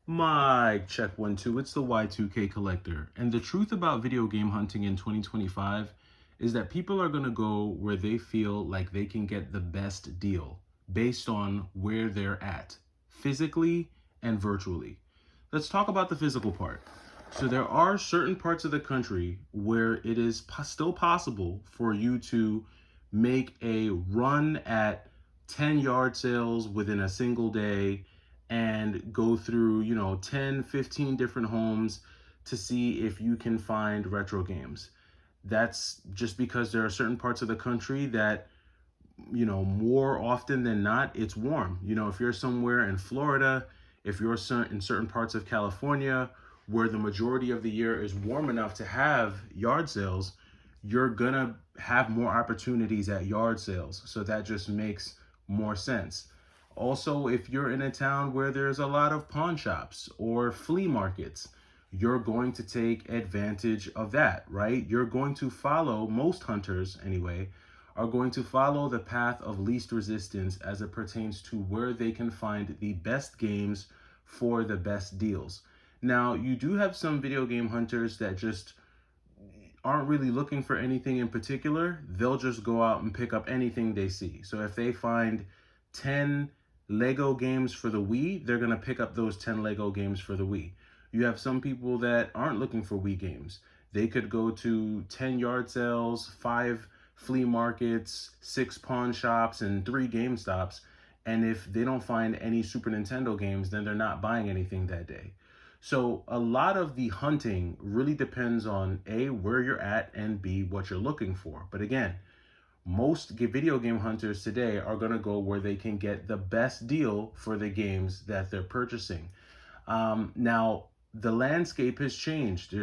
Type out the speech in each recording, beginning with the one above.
Mic check 1 2. It's the Y2K collector. And the truth about video game hunting in 2025 is that people are going to go where they feel like they can get the best deal based on where they're at, physically and virtually. Let's talk about the physical part. So there are certain parts of the country where it is still possible for you to make a run at 10 yard sales within a single day and go through, 10, 15 different homes to see if you can find retro games. That's just because there are certain parts of the country that, more often than not, it's warm. If you're somewhere in Florida, if you're in certain parts of California where the majority of the year is warm enough to have yard sales, you're gonna have more opportunities at yard sales. So that just makes more sense. Also, if you're in a town where there's a lot of pawn shops or flea markets, you're going to take advantage of that, right? You're going to follow, most hunters anyway, are going to follow the path of least resistance as it pertains to where they can find the best games for the best deals. Now, you do have some video game hunters that just aren't really looking for anything in particular. They'll just go out and pick up anything they see. So if they find 10 Lego games for the Wii, they're going to pick up those 10 Lego games for the Wii. You have some people that aren't looking for Wii games. They could go to 10 yard sales, 5 flea markets, 6 pawn shops, and 3 GameStops. And if they don't find any Super Nintendo games, then they're not buying anything that day. So a lot of the hunting really depends on A, where you're at, and B, what you're looking for. But again, most video game hunters today are going to go where they can get the best deal for the games that they're purchasing. Now, the landscape has changed.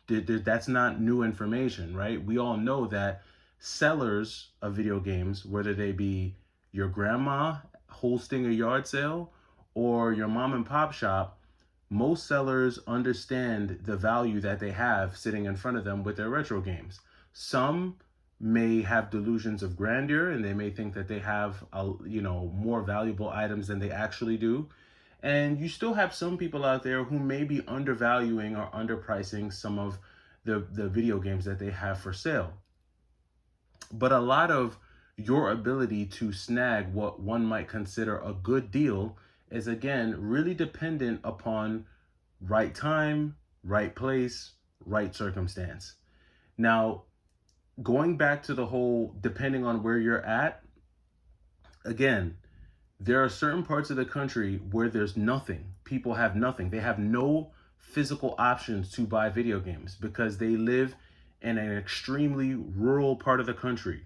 That's not new information, right? We all know that sellers of video games, whether they be your grandma hosting a yard sale or your mom and pop shop, most sellers understand the value that they have sitting in front of them with their retro games. Some may have delusions of grandeur and they may think that they have more valuable items than they actually do. And you still have some people out there who may be undervaluing or underpricing some of the video games that they have for sale. But a lot of your ability to snag what one might consider a good deal is, again, really dependent upon right time, right place, right circumstance. Now, going back to the whole depending on where you're at, again, there are certain parts of the country where there's nothing. People have nothing. They have no physical options to buy video games because they live in an extremely rural part of the country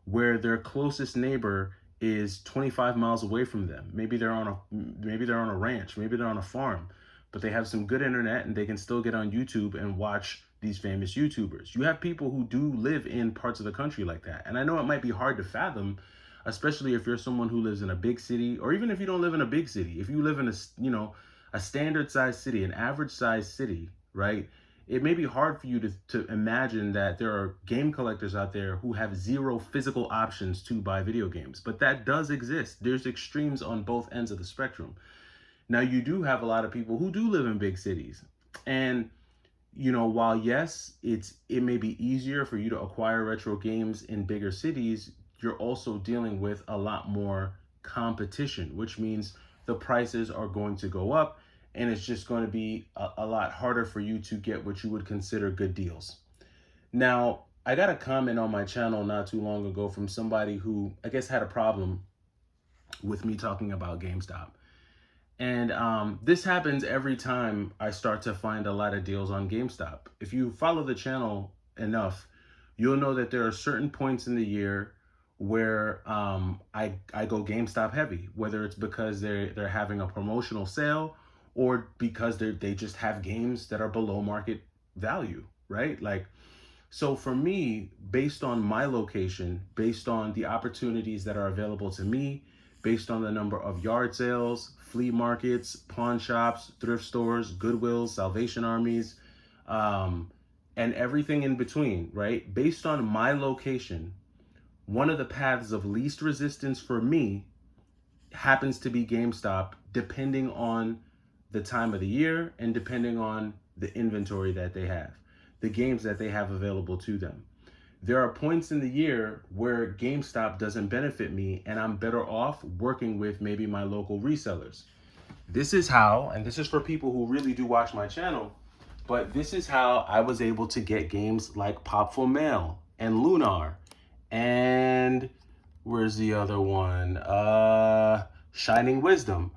where their closest neighbor is 25 miles away from them. Maybe they're on a ranch, maybe they're on a farm, but they have some good internet and they can still get on YouTube and watch these famous YouTubers. You have people who do live in parts of the country like that. And I know it might be hard to fathom, especially if you're someone who lives in a big city, or even if you don't live in a big city. If you live in a standard sized city, an average sized city, right? It may be hard for you to imagine that there are game collectors out there who have zero physical options to buy video games, but that does exist. There's extremes on both ends of the spectrum. Now, you do have a lot of people who do live in big cities. And, while yes, it may be easier for you to acquire retro games in bigger cities, you're also dealing with a lot more competition, which means the prices are going to go up and it's just going to be a lot harder for you to get what you would consider good deals. Now, I got a comment on my channel not too long ago from somebody who I guess had a problem with me talking about GameStop. And this happens every time I start to find a lot of deals on GameStop. If you follow the channel enough, you'll know that there are certain points in the year where I go GameStop heavy, whether it's because they're having a promotional sale or because they just have games that are below market value, right? Like, so for me, based on my location, based on the opportunities that are available to me, based on the number of yard sales, flea markets, pawn shops, thrift stores, Goodwills, Salvation Armies, and everything in between, right? Based on my location, one of the paths of least resistance for me happens to be GameStop, depending on the time of the year, and depending on the inventory that they have, the games that they have available to them. There are points in the year where GameStop doesn't benefit me, and I'm better off working with maybe my local resellers. This is how, and this is for people who really do watch my channel, but this is how I was able to get games like Popful Mail and Lunar and where's the other one? Shining Wisdom.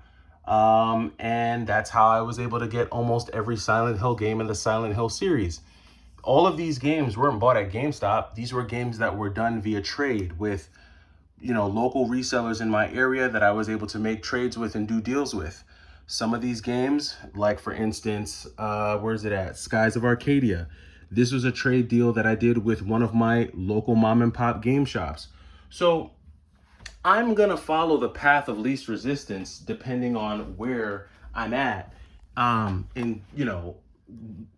And that's how I was able to get almost every Silent Hill game in the Silent Hill series. All of these games weren't bought at GameStop. These were games that were done via trade with, local resellers in my area that I was able to make trades with and do deals with. Some of these games, like for instance, where's it at? Skies of Arcadia. This was a trade deal that I did with one of my local mom and pop game shops. So I'm gonna follow the path of least resistance depending on where I'm at,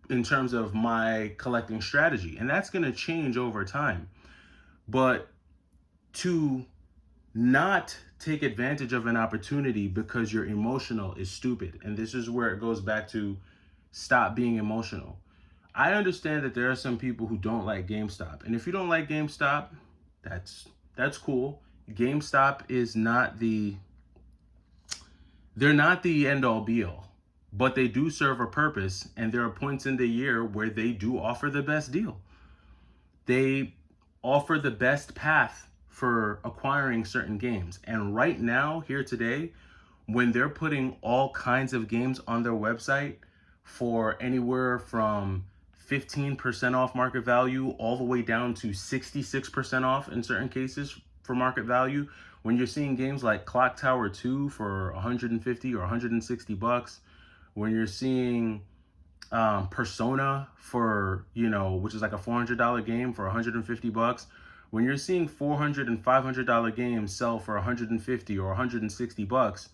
in terms of my collecting strategy, and that's gonna change over time. But to not take advantage of an opportunity because you're emotional is stupid, and this is where it goes back to stop being emotional. I understand that there are some people who don't like GameStop, and if you don't like GameStop, that's cool. GameStop is not they're not the end all be all, but they do serve a purpose, and there are points in the year where they do offer the best deal. They offer the best path for acquiring certain games. And right now, here today, when they're putting all kinds of games on their website for anywhere from 15% off market value all the way down to 66% off in certain cases for market value, when you're seeing games like Clock Tower 2 for 150 or 160 bucks, when you're seeing Persona for, which is like a $400 game for 150 bucks, when you're seeing $400 and $500 games sell for 150 or 160 bucks,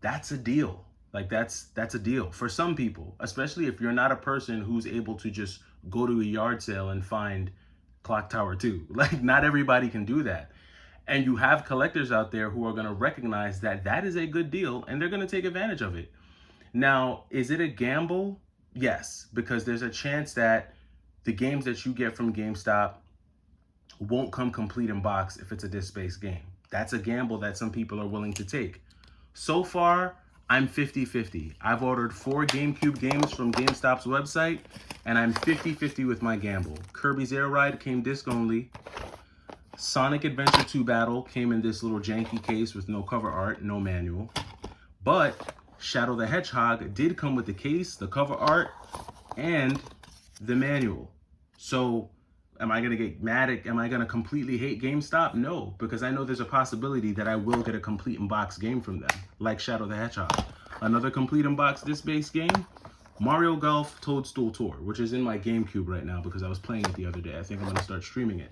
that's a deal. Like that's a deal for some people, especially if you're not a person who's able to just go to a yard sale and find Clock Tower 2. Like not everybody can do that. And you have collectors out there who are going to recognize that that is a good deal and they're going to take advantage of it. Now, is it a gamble? Yes, because there's a chance that the games that you get from GameStop won't come complete in box if it's a disc-based game. That's a gamble that some people are willing to take. So far, I'm 50-50. I've ordered 4 GameCube games from GameStop's website, and I'm 50-50 with my gamble. Kirby's Air Ride came disc only. Sonic Adventure 2 Battle came in this little janky case with no cover art, no manual. But Shadow the Hedgehog did come with the case, the cover art, and the manual. So am I gonna get mad at, am I gonna completely hate GameStop? No, because I know there's a possibility that I will get a complete in-box game from them, like Shadow the Hedgehog. Another complete in-box disc-based game, Mario Golf Toadstool Tour, which is in my GameCube right now because I was playing it the other day. I think I'm gonna start streaming it.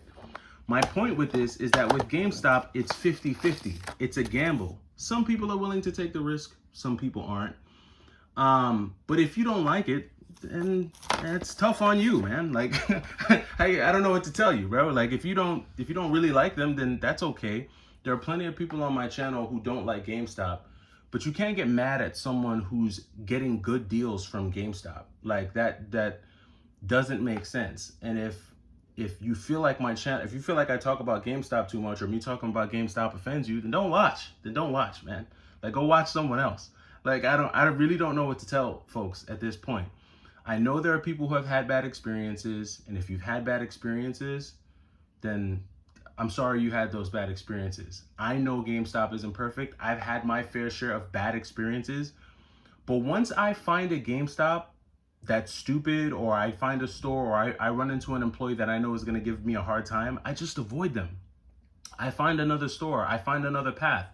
My point with this is that with GameStop, it's 50-50. It's a gamble. Some people are willing to take the risk, some people aren't. But if you don't like it, then it's tough on you, man. Like, I don't know what to tell you, bro. Like, if you don't really like them, then that's okay. There are plenty of people on my channel who don't like GameStop, but you can't get mad at someone who's getting good deals from GameStop. Like that doesn't make sense. And if you feel like my channel, if you feel like I talk about GameStop too much or me talking about GameStop offends you, then don't watch. Then don't watch, man. Like, go watch someone else. Like, I really don't know what to tell folks at this point. I know there are people who have had bad experiences, and if you've had bad experiences, then I'm sorry you had those bad experiences. I know GameStop isn't perfect. I've had my fair share of bad experiences, but once I find a GameStop that's stupid, or I find a store, or I run into an employee that I know is gonna give me a hard time, I just avoid them. I find another store, I find another path.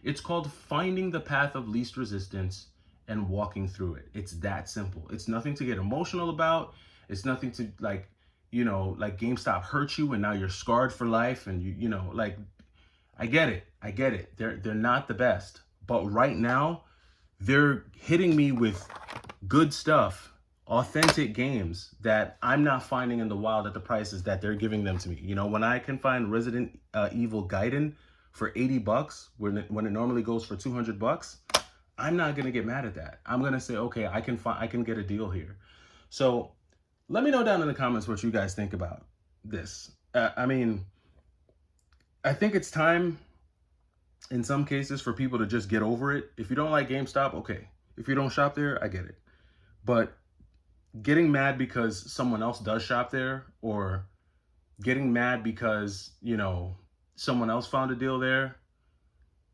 It's called finding the path of least resistance and walking through it. It's that simple. It's nothing to get emotional about. It's nothing to like GameStop hurt you and now you're scarred for life, and I get it. They're not the best, but right now they're hitting me with good stuff, authentic games that I'm not finding in the wild at the prices that they're giving them to me. When I can find Resident Evil Gaiden for 80 bucks when it normally goes for 200 bucks, I'm not going to get mad at that. I'm going to say, okay, I can get a deal here. So let me know down in the comments what you guys think about this. I mean, I think it's time in some cases for people to just get over it. If you don't like GameStop, okay. If you don't shop there, I get it. But getting mad because someone else does shop there, or getting mad because, someone else found a deal there,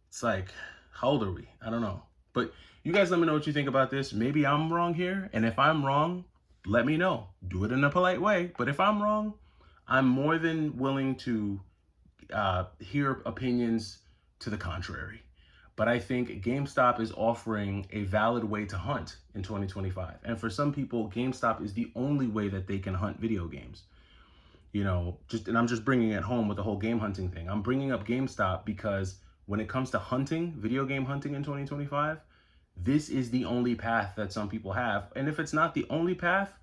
it's like, how old are we? I don't know. But you guys let me know what you think about this. Maybe I'm wrong here. And if I'm wrong, let me know. Do it in a polite way. But if I'm wrong, I'm more than willing to hear opinions to the contrary. But I think GameStop is offering a valid way to hunt in 2025. And for some people, GameStop is the only way that they can hunt video games. And I'm just bringing it home with the whole game hunting thing. I'm bringing up GameStop because when it comes to hunting, video game hunting in 2025, this is the only path that some people have. And if it's not the only path,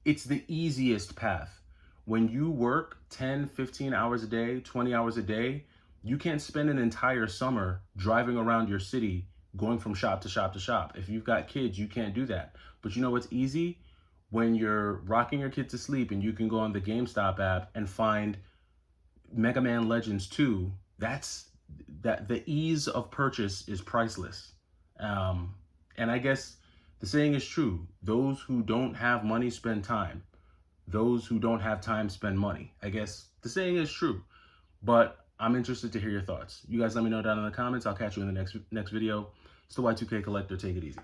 it's the easiest path. When you work 10, 15 hours a day, 20 hours a day, you can't spend an entire summer driving around your city, going from shop to shop to shop. If you've got kids, you can't do that. But you know what's easy? When you're rocking your kid to sleep and you can go on the GameStop app and find Mega Man Legends 2, that the ease of purchase is priceless. And I guess the saying is true. Those who don't have money spend time. Those who don't have time spend money. I guess the saying is true. But I'm interested to hear your thoughts. You guys let me know down in the comments. I'll catch you in the next video. It's the Y2K Collector. Take it easy.